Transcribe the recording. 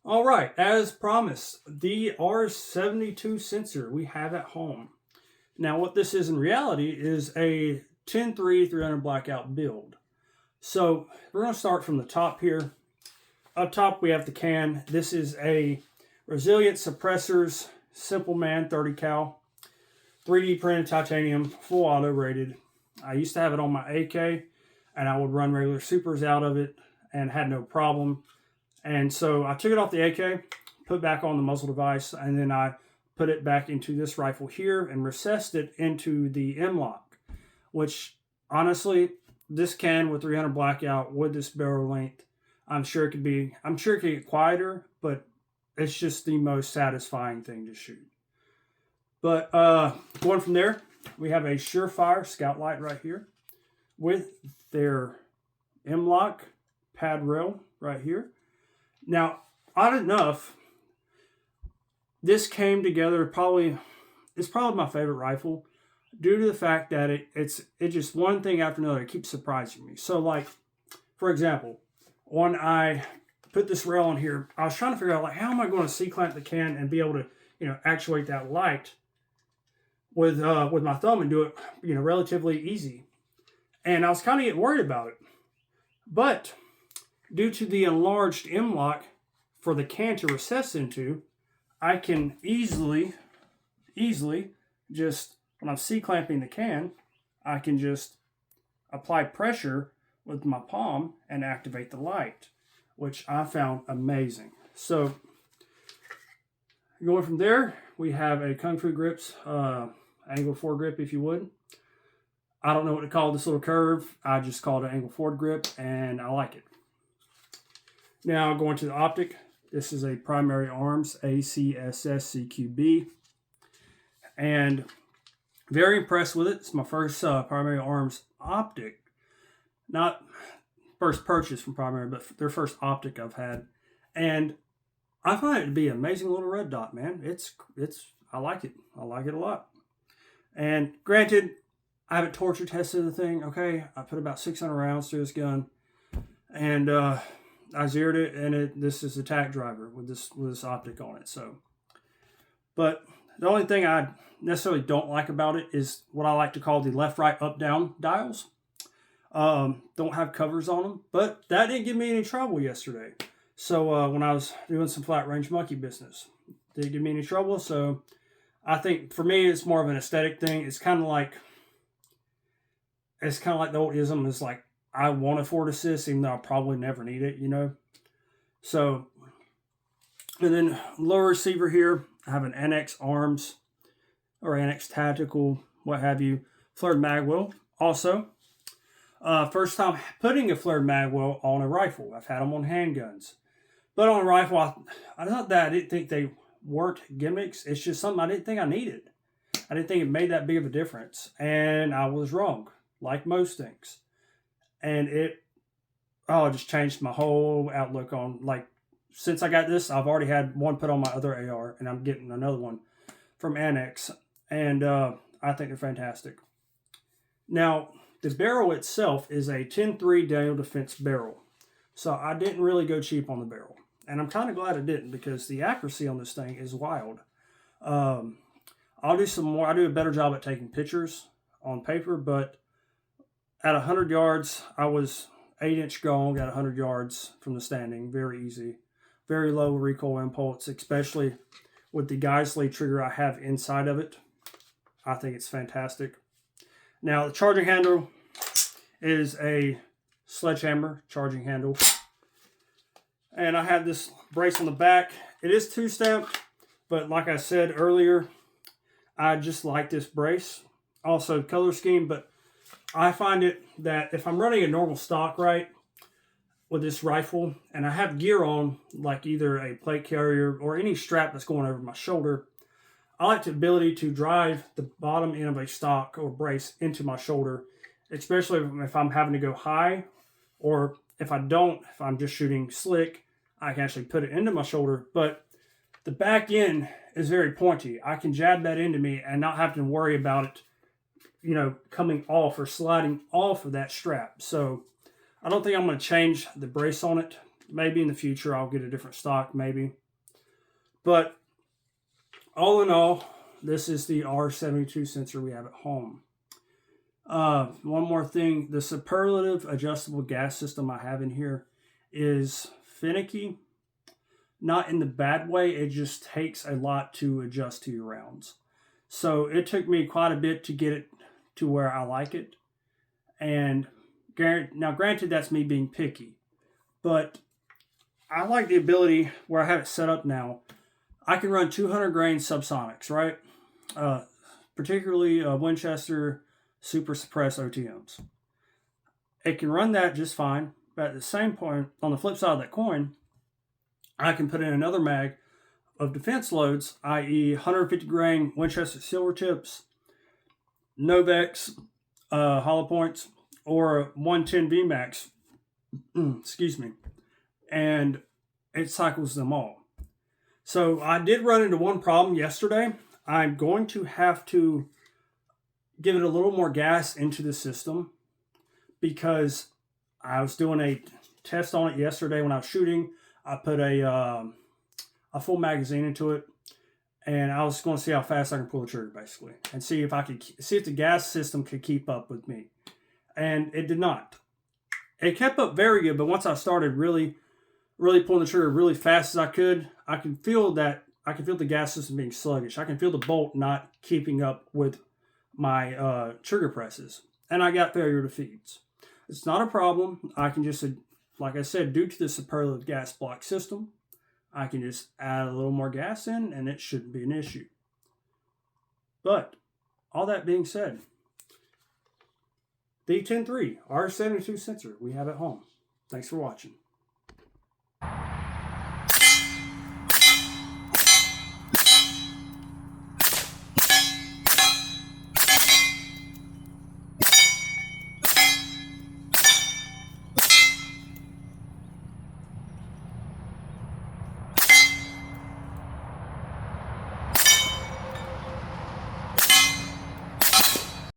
All right, as promised, the R72 sensor we have at home. Now, what this is in reality is a 10-3 300 blackout build. So we're going to start from the top here. Up top, we have the can. This is a Resilient Suppressors Simple Man 30 cal, 3D printed titanium, full auto rated. I used to have it on my AK, and I would run regular supers out of it and had no problem. And so I took it off the AK, put back on the muzzle device, and then I put it back into this rifle here and recessed it into the M-lock, which honestly, this can with 300 blackout with this barrel length, I'm sure it could get quieter, but it's just the most satisfying thing to shoot. But going from there, we have a Surefire Scout Light right here with their M-lock pad rail right here. Now, odd enough, this came together it's probably my favorite rifle due to the fact that it's just one thing after another. It keeps surprising me. So like, for example, when I put this rail on here, I was trying to figure out like, how am I going to C-clamp the can and be able to, actuate that light with my thumb and do it, relatively easy. And I was kind of getting worried about it. But due to the enlarged M-lock for the can to recess into, I can easily just, when I'm C-clamping the can, I can just apply pressure with my palm and activate the light, which I found amazing. So going from there, we have a Kung Fu Grips angle forward grip, if you would. I don't know what to call this little curve. I just call it an angle forward grip, and I like it. Now going to the optic, this is a Primary Arms ACSS CQB, and very impressed with it. It's my first Primary Arms optic, not first purchase from Primary, but their first optic I've had, and I find it to be an amazing little red dot, man. I like it. I like it a lot. And granted, I haven't torture tested the thing. Okay, I put about 600 rounds through this gun, and I zeroed it, and this is a tack driver with this optic on it. So, but the only thing I necessarily don't like about it is what I like to call the left, right, up, down dials. Don't have covers on them, but that didn't give me any trouble yesterday. So when I was doing some flat range monkey business, it didn't give me any trouble. So I think for me, it's more of an aesthetic thing. It's kind of like the old ism is like, I want a forward assist, even though I probably never need it, So, and then lower receiver here, I have an NX Arms or NX Tactical, what have you, flared magwell. Also, first time putting a flared magwell on a rifle. I've had them on handguns. But on a rifle, I thought that I didn't think they weren't gimmicks. It's just something I didn't think I needed. I didn't think it made that big of a difference. And I was wrong, like most things. And it just changed my whole outlook on, like, since I got this, I've already had one put on my other AR, and I'm getting another one from Annex, and I think they're fantastic. Now, the barrel itself is a 10-3 Daniel Defense barrel, so I didn't really go cheap on the barrel, and I'm kind of glad I didn't, because the accuracy on this thing is wild. I'll do some more. I do a better job at taking pictures on paper, but at 100 yards, I was 8-inch gong at 100 yards from the standing. Very easy. Very low recoil impulse, especially with the Geisley trigger I have inside of it. I think it's fantastic. Now, the charging handle is a sledgehammer charging handle. And I have this brace on the back. It is two-stamped, but like I said earlier, I just like this brace. Also, color scheme, but I find it that if I'm running a normal stock right with this rifle and I have gear on, like either a plate carrier or any strap that's going over my shoulder, I like the ability to drive the bottom end of a stock or brace into my shoulder, especially if I'm having to go high, or if I'm just shooting slick, I can actually put it into my shoulder. But the back end is very pointy. I can jab that into me and not have to worry about it, coming off or sliding off of that strap. So I don't think I'm going to change the brace on it Maybe in the future I'll get a different stock, maybe. But all in all, this is the R72 sensor we have at home. One more thing, the superlative adjustable gas system I have in here is finicky. Not in the bad way, it just takes a lot to adjust to your rounds. So it took me quite a bit to get it to where I like it. And now granted, that's me being picky, but I like the ability where I have it set up now. I can run 200 grain subsonics, right? Particularly Winchester super suppressed OTMs. It can run that just fine, but at the same point, on the flip side of that coin, I can put in another mag of defense loads, i.e. 150 grain Winchester silver tips, Novex hollow points, or 110 VMAX, excuse me, and it cycles them all. So I did run into one problem yesterday. I'm going to have to give it a little more gas into the system because I was doing a test on it yesterday when I was shooting. I put a full magazine into it, and I was going to see how fast I can pull the trigger, basically, and see if the gas system could keep up with me. And it did not. It kept up very good, but once I started really pulling the trigger really fast as I could feel the gas system being sluggish. I can feel the bolt not keeping up with my trigger presses, and I got failure to feeds. It's not a problem. I can just, like I said, due to the superlative gas block system, I can just add a little more gas in, and it shouldn't be an issue. But all that being said, the 10.3 R72 sensor we have at home. Thanks for watching.